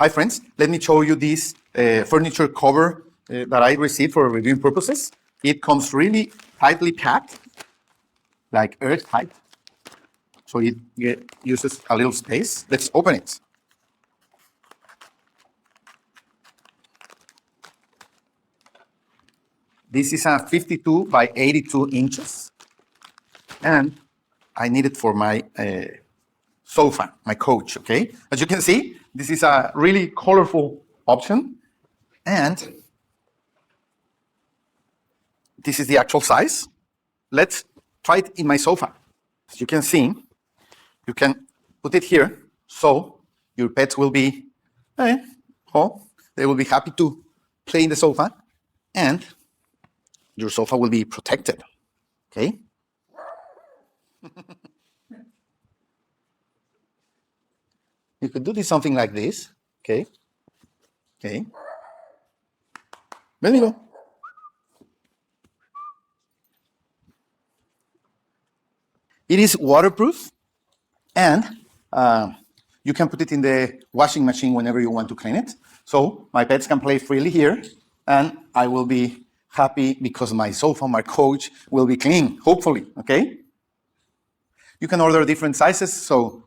Hi friends, let me show you this furniture cover that I received for reviewing purposes. It comes really tightly packed, like airtight. So it uses a little space. Let's open it. This is a 52 by 82 inches. And I need it for my sofa, my couch, okay? As you can see, this is a really colorful option. And this is the actual size. Let's try it in my sofa. As you can see, you can put it here, so your pets will be, they will be happy to play in the sofa, and your sofa will be protected, okay? You could do this something like this, okay? Okay. Let me go. It is waterproof, and you can put it in the washing machine whenever you want to clean it. So my pets can play freely here, and I will be happy because my sofa, my couch will be clean, hopefully, okay? You can order different sizes, so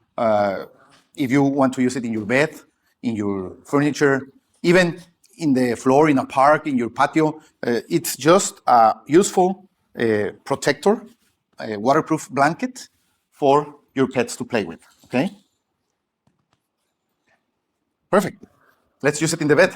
if you want to use it in your bed, in your furniture, even in the floor in a park, in your patio, it's just a useful protector, a waterproof blanket for your pets to play with, okay? Perfect. Let's use it in the bed.